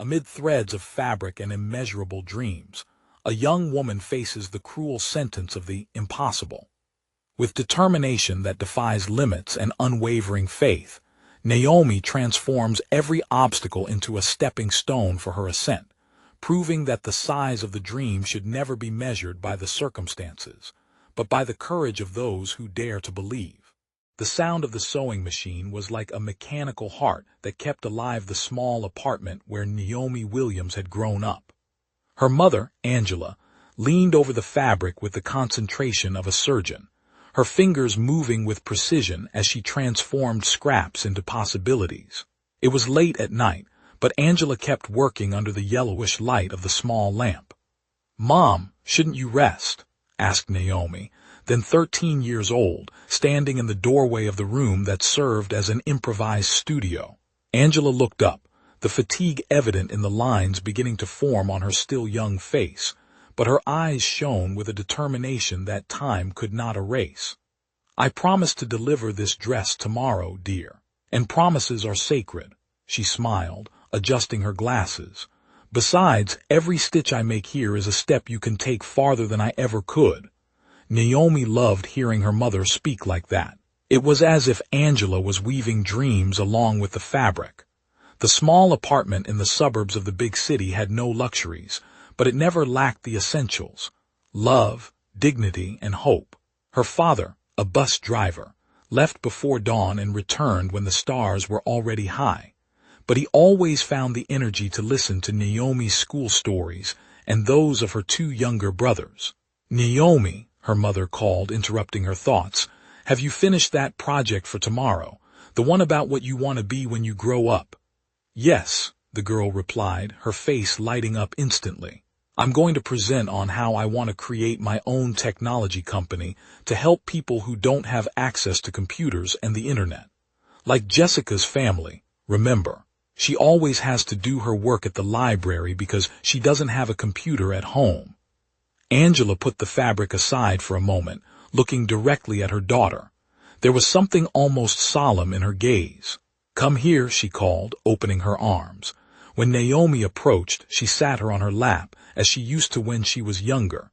Amid threads of fabric and immeasurable dreams, a young woman faces the cruel sentence of the impossible. With determination that defies limits and unwavering faith, Naomi transforms every obstacle into a stepping stone for her ascent, proving that the size of the dream should never be measured by the circumstances, but by the courage of those who dare to believe. The sound of the sewing machine was like a mechanical heart that kept alive the small apartment where Naomi Williams had grown up. Her mother, Angela, leaned over the fabric with the concentration of a surgeon, her fingers moving with precision as she transformed scraps into possibilities. It was late at night, but Angela kept working under the yellowish light of the small lamp. "Mom, shouldn't you rest?" asked Naomi, then 13 years old, standing in the doorway of the room that served as an improvised studio. Angela looked up, the fatigue evident in the lines beginning to form on her still young face, but her eyes shone with a determination that time could not erase. "I promise to deliver this dress tomorrow, dear, and promises are sacred," she smiled, adjusting her glasses. "Besides, every stitch I make here is a step you can take farther than I ever could." Naomi loved hearing her mother speak like that. It was as if Angela was weaving dreams along with the fabric. The small apartment in the suburbs of the big city had no luxuries, but it never lacked the essentials: love, dignity, and hope. Her father, a bus driver, left before dawn and returned when the stars were already high. But he always found the energy to listen to Naomi's school stories and those of her two younger brothers. "Naomi," her mother called, interrupting her thoughts, "have you finished that project for tomorrow, the one about what you want to be when you grow up?" "Yes," the girl replied, her face lighting up instantly. "I'm going to present on how I want to create my own technology company to help people who don't have access to computers and the internet. Like Jessica's family, remember. She always has to do her work at the library because she doesn't have a computer at home." Angela put the fabric aside for a moment, looking directly at her daughter. There was something almost solemn in her gaze. "Come here," she called, opening her arms. When Naomi approached, she sat her on her lap, as she used to when she was younger.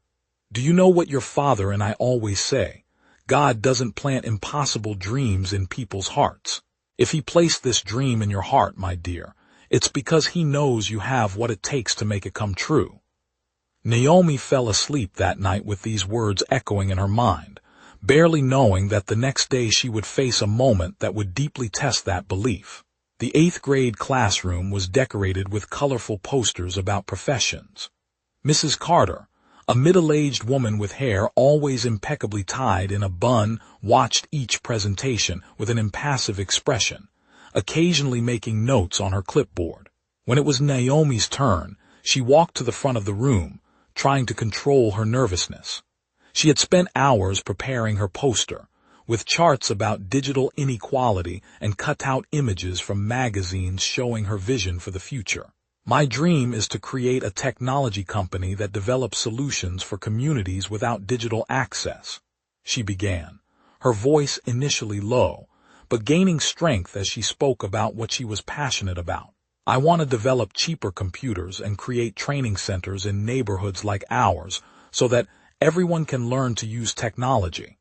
"Do you know what your father and I always say? God doesn't plant impossible dreams in people's hearts. If he placed this dream in your heart, my dear, it's because he knows you have what it takes to make it come true." Naomi fell asleep that night with these words echoing in her mind, barely knowing that the next day she would face a moment that would deeply test that belief. The 8th grade classroom was decorated with colorful posters about professions. Mrs. Carter, a middle-aged woman with hair always impeccably tied in a bun, watched each presentation with an impassive expression, occasionally making notes on her clipboard. When it was Naomi's turn, she walked to the front of the room, trying to control her nervousness. She had spent hours preparing her poster, with charts about digital inequality and cut-out images from magazines showing her vision for the future. "My dream is to create a technology company that develops solutions for communities without digital access," she began, her voice initially low, but gaining strength as she spoke about what she was passionate about. "I want to develop cheaper computers and create training centers in neighborhoods like ours so that everyone can learn to use technology."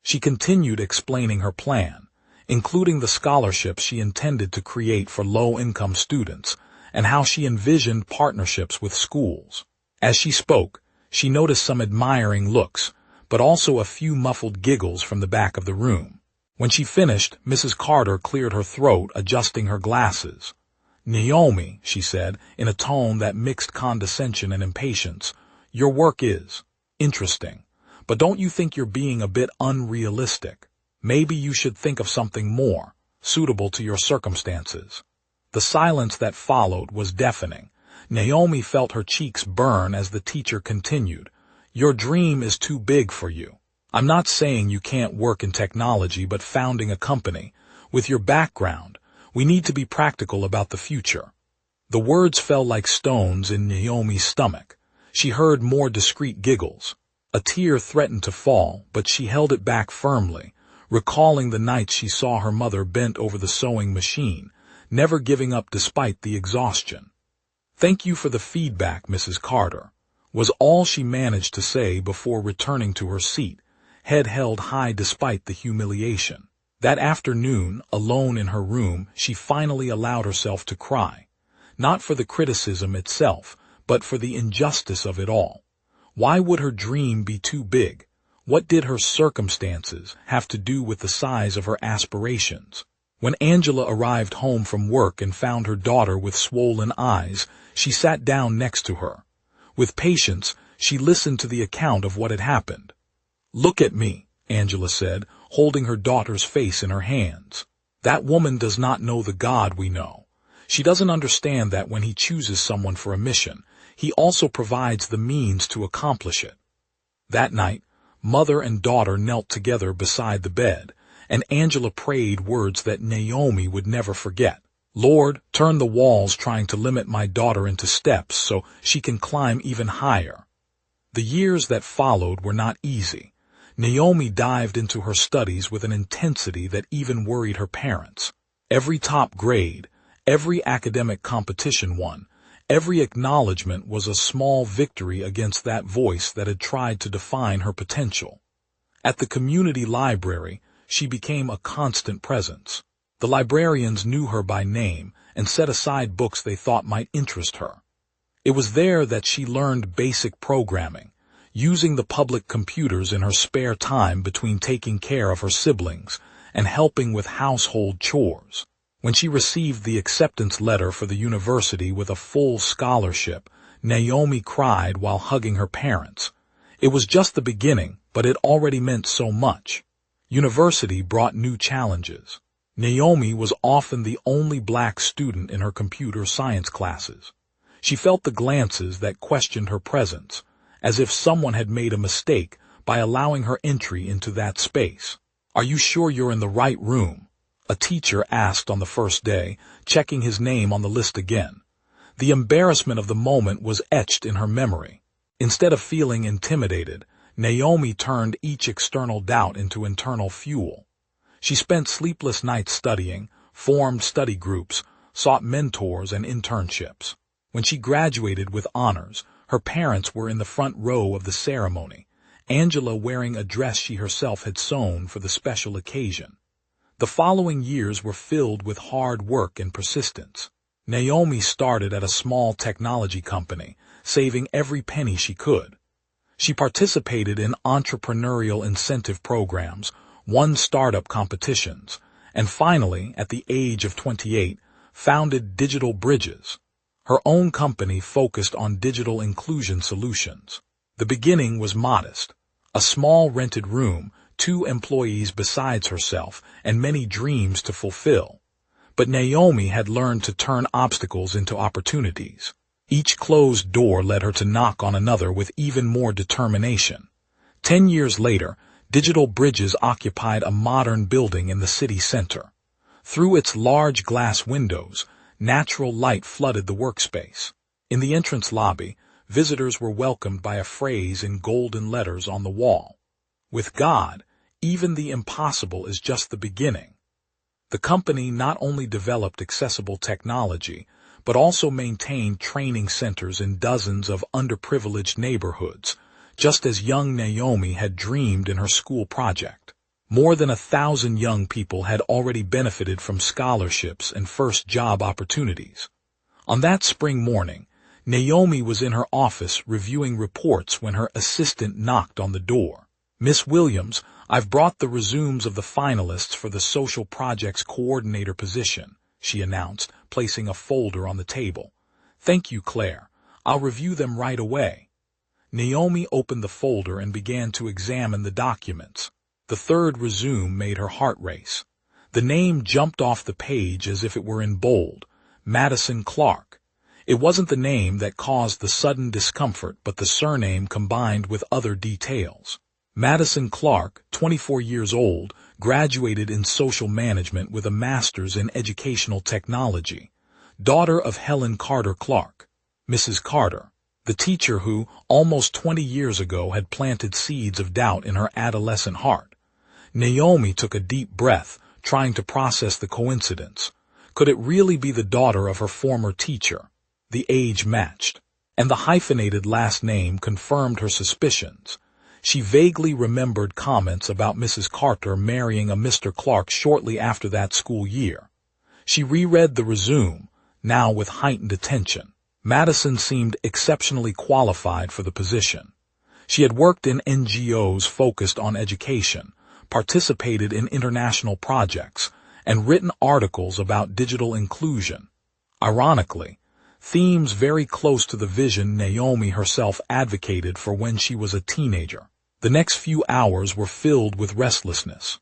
She continued explaining her plan, including the scholarships she intended to create for low-income students, and how she envisioned partnerships with schools. As she spoke, she noticed some admiring looks, but also a few muffled giggles from the back of the room. When she finished, Mrs. Carter cleared her throat, adjusting her glasses. "Naomi," she said, in a tone that mixed condescension and impatience, "your work is interesting, but don't you think you're being a bit unrealistic? Maybe you should think of something more suitable to your circumstances." The silence that followed was deafening. Naomi felt her cheeks burn as the teacher continued, "Your dream is too big for you. I'm not saying you can't work in technology, but founding a company, with your background, we need to be practical about the future." The words fell like stones in Naomi's stomach. She heard more discreet giggles. A tear threatened to fall, but she held it back firmly, recalling the nights she saw her mother bent over the sewing machine, never giving up despite the exhaustion. "Thank you for the feedback, Mrs. Carter," was all she managed to say before returning to her seat, head held high despite the humiliation. That afternoon, alone in her room, she finally allowed herself to cry. Not for the criticism itself, but for the injustice of it all. Why would her dream be too big? What did her circumstances have to do with the size of her aspirations? When Angela arrived home from work and found her daughter with swollen eyes, she sat down next to her. With patience, she listened to the account of what had happened. "Look at me," Angela said, holding her daughter's face in her hands. "That woman does not know the God we know. She doesn't understand that when he chooses someone for a mission, he also provides the means to accomplish it." That night, mother and daughter knelt together beside the bed, and Angela prayed words that Naomi would never forget. "Lord, turn the walls trying to limit my daughter into steps so she can climb even higher." The years that followed were not easy. Naomi dived into her studies with an intensity that even worried her parents. Every top grade, every academic competition won, every acknowledgement was a small victory against that voice that had tried to define her potential. At the community library, she became a constant presence. The librarians knew her by name and set aside books they thought might interest her. It was there that she learned basic programming, using the public computers in her spare time between taking care of her siblings and helping with household chores. When she received the acceptance letter for the university with a full scholarship, Naomi cried while hugging her parents. It was just the beginning, but it already meant so much. University brought new challenges. Naomi was often the only black student in her computer science classes. She felt the glances that questioned her presence, as if someone had made a mistake by allowing her entry into that space. "Are you sure you're in the right room?" a teacher asked on the first day, checking his name on the list again. The embarrassment of the moment was etched in her memory. Instead of feeling intimidated, Naomi turned each external doubt into internal fuel. She spent sleepless nights studying, formed study groups, sought mentors and internships. When she graduated with honors, her parents were in the front row of the ceremony, Angela wearing a dress she herself had sewn for the special occasion. The following years were filled with hard work and persistence. Naomi started at a small technology company, saving every penny she could. She participated in entrepreneurial incentive programs, won startup competitions, and finally, at the age of 28, founded Digital Bridges. Her own company focused on digital inclusion solutions. The beginning was modest. A small rented room, 2 employees besides herself, and many dreams to fulfill. But Naomi had learned to turn obstacles into opportunities. Each closed door led her to knock on another with even more determination. 10 years later, Digital Bridges occupied a modern building in the city center. Through its large glass windows, natural light flooded the workspace. In the entrance lobby, visitors were welcomed by a phrase in golden letters on the wall. "With God, even the impossible is just the beginning." The company not only developed accessible technology, but also maintained training centers in dozens of underprivileged neighborhoods, just as young Naomi had dreamed in her school project. More than 1,000 young people had already benefited from scholarships and first job opportunities. On that spring morning, Naomi was in her office reviewing reports when her assistant knocked on the door. "Miss Williams, I've brought the resumes of the finalists for the social projects coordinator position," she announced, placing a folder on the table. "Thank you, Claire. I'll review them right away." Naomi opened the folder and began to examine the documents. The third resume made her heart race. The name jumped off the page as if it were in bold: Madison Clark. It wasn't the name that caused the sudden discomfort, but the surname combined with other details. Madison Clark, 24 years old, graduated in social management with a master's in educational technology. Daughter of Helen Carter Clark. Mrs. Carter, the teacher who, almost 20 years ago, had planted seeds of doubt in her adolescent heart. Naomi took a deep breath, trying to process the coincidence. Could it really be the daughter of her former teacher? The age matched, and the hyphenated last name confirmed her suspicions. She vaguely remembered comments about Mrs. Carter marrying a Mr. Clark shortly after that school year. She reread the resume, now with heightened attention. Madison seemed exceptionally qualified for the position. She had worked in NGOs focused on education, participated in international projects, and written articles about digital inclusion. Ironically, themes very close to the vision Naomi herself advocated for when she was a teenager. The next few hours were filled with restlessness.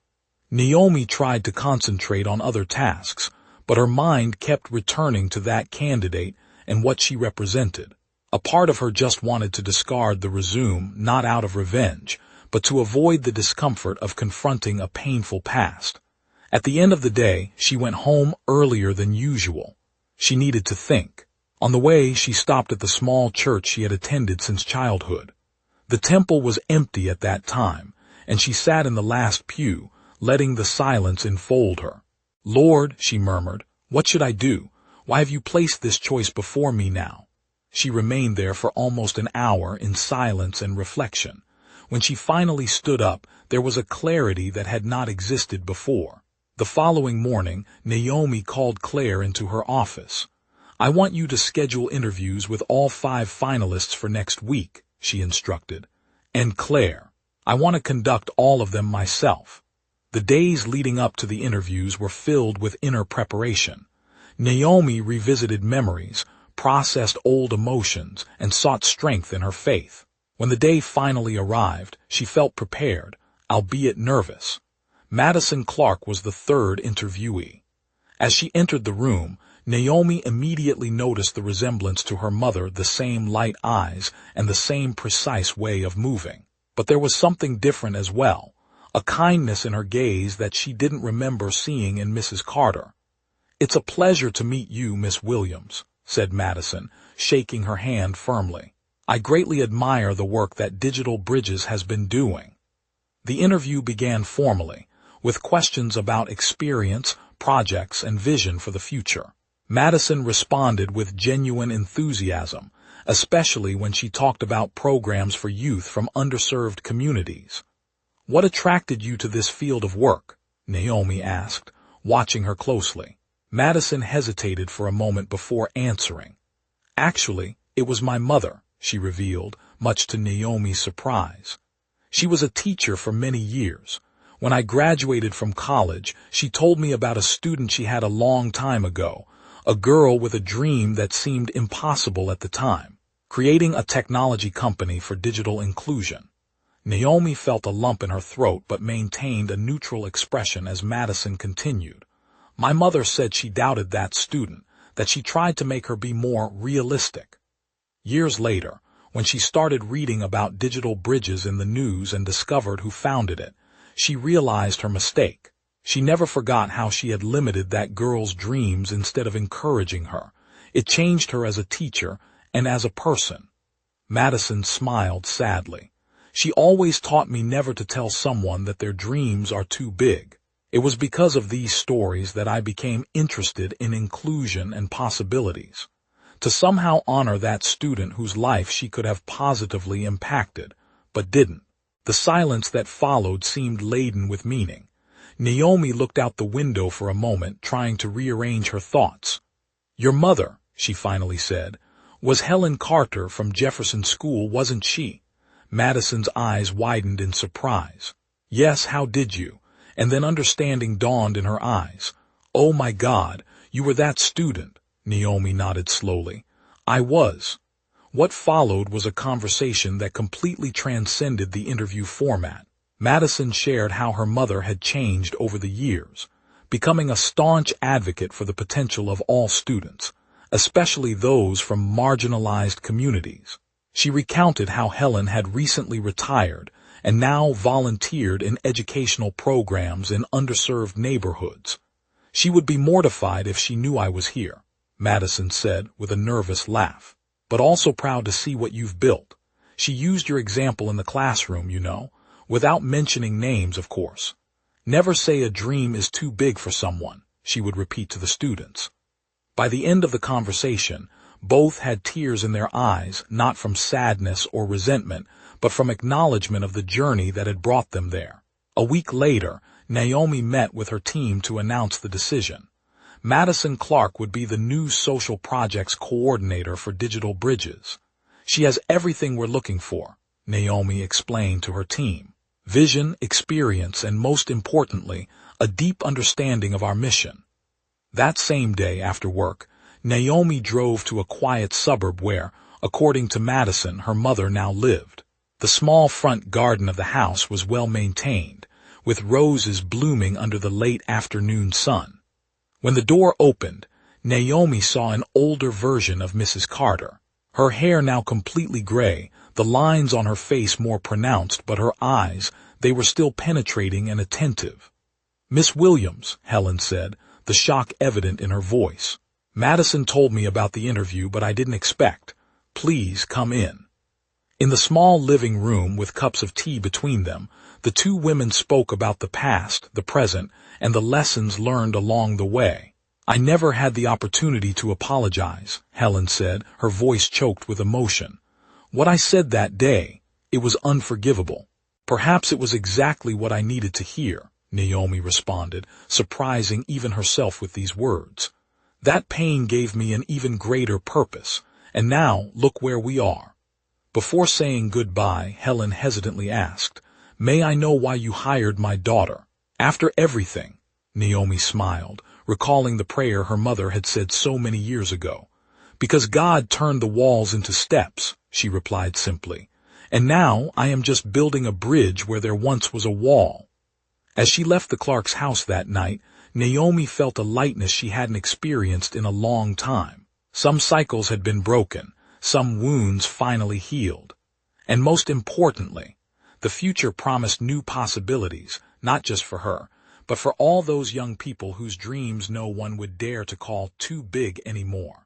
Naomi tried to concentrate on other tasks, but her mind kept returning to that candidate and what she represented. A part of her just wanted to discard the resume, not out of revenge, but to avoid the discomfort of confronting a painful past. At the end of the day, she went home earlier than usual. She needed to think. On the way, she stopped at the small church she had attended since childhood. The temple was empty at that time, and she sat in the last pew, letting the silence enfold her. "Lord," she murmured, "what should I do? Why have you placed this choice before me now?" She remained there for almost an hour in silence and reflection. When she finally stood up, there was a clarity that had not existed before. The following morning, Naomi called Claire into her office. "I want you to schedule interviews with all 5 finalists for next week," she instructed. "And Claire, I want to conduct all of them myself." The days leading up to the interviews were filled with inner preparation. Naomi revisited memories, processed old emotions, and sought strength in her faith. When the day finally arrived, she felt prepared, albeit nervous. Madison Clark was the 3rd interviewee. As she entered the room, Naomi immediately noticed the resemblance to her mother, the same light eyes and the same precise way of moving. But there was something different as well, a kindness in her gaze that she didn't remember seeing in Mrs. Carter. "It's a pleasure to meet you, Miss Williams," said Madison, shaking her hand firmly. "I greatly admire the work that Digital Bridges has been doing." The interview began formally, with questions about experience, projects, and vision for the future. Madison responded with genuine enthusiasm, especially when she talked about programs for youth from underserved communities. "What attracted you to this field of work?" Naomi asked, watching her closely. Madison hesitated for a moment before answering. "Actually, it was my mother," she revealed, much to Naomi's surprise. "She was a teacher for many years. When I graduated from college, she told me about a student she had a long time ago, a girl with a dream that seemed impossible at the time, creating a technology company for digital inclusion." Naomi felt a lump in her throat but maintained a neutral expression as Madison continued. "My mother said she doubted that student, that she tried to make her be more realistic." Years later, when she started reading about Digital Bridges in the news and discovered who founded it, she realized her mistake. She never forgot how she had limited that girl's dreams instead of encouraging her. It changed her as a teacher and as a person. Madison smiled sadly. "She always taught me never to tell someone that their dreams are too big. It was because of these stories that I became interested in inclusion and possibilities. To somehow honor that student whose life she could have positively impacted, but didn't." The silence that followed seemed laden with meaning. Naomi looked out the window for a moment, trying to rearrange her thoughts. "Your mother," she finally said, "was Helen Carter from Jefferson School, wasn't she?" Madison's eyes widened in surprise. "Yes, how did you?" And then understanding dawned in her eyes. "Oh my God, you were that student," Naomi nodded slowly. "I was." What followed was a conversation that completely transcended the interview format. Madison shared how her mother had changed over the years, becoming a staunch advocate for the potential of all students, especially those from marginalized communities. She recounted how Helen had recently retired and now volunteered in educational programs in underserved neighborhoods. "She would be mortified if she knew I was here," Madison said with a nervous laugh, "but also proud to see what you've built. She used your example in the classroom, you know, without mentioning names, of course. 'Never say a dream is too big for someone,' she would repeat to the students." By the end of the conversation, Both had tears in their eyes, not from sadness or resentment, but from acknowledgement of the journey that had brought them there. A week later, Naomi met with her team to announce the decision. Madison Clark would be the new social projects coordinator for Digital Bridges. She has everything we're looking for, Naomi explained to her team. Vision, experience, and most importantly, a deep understanding of our mission. That same day after work, Naomi drove to a quiet suburb where, according to Madison, her mother now lived. The small front garden of the house was well maintained, with roses blooming under the late afternoon sun. When the door opened, Naomi saw an older version of Mrs. Carter. Her hair now completely gray, the lines on her face more pronounced, but her eyes, they were still penetrating and attentive. "Miss Williams," Helen said, the shock evident in her voice. "Madison told me about the interview, but I didn't expect. Please come in." In the small living room with cups of tea between them, the two women spoke about the past, the present, and the lessons learned along the way. "I never had the opportunity to apologize," Helen said, her voice choked with emotion. "What I said that day, it was unforgivable." "Perhaps it was exactly what I needed to hear," Naomi responded, surprising even herself with these words. "That pain gave me an even greater purpose, and now look where we are." Before saying goodbye, Helen hesitantly asked, "May I know why you hired my daughter?" "After everything," Naomi smiled, recalling the prayer her mother had said so many years ago. "Because God turned the walls into steps," she replied simply. "And now I am just building a bridge where there once was a wall." As she left the Clarks' house that night, Naomi felt a lightness she hadn't experienced in a long time. Some cycles had been broken, some wounds finally healed. And most importantly, the future promised new possibilities, not just for her, but for all those young people whose dreams no one would dare to call too big anymore.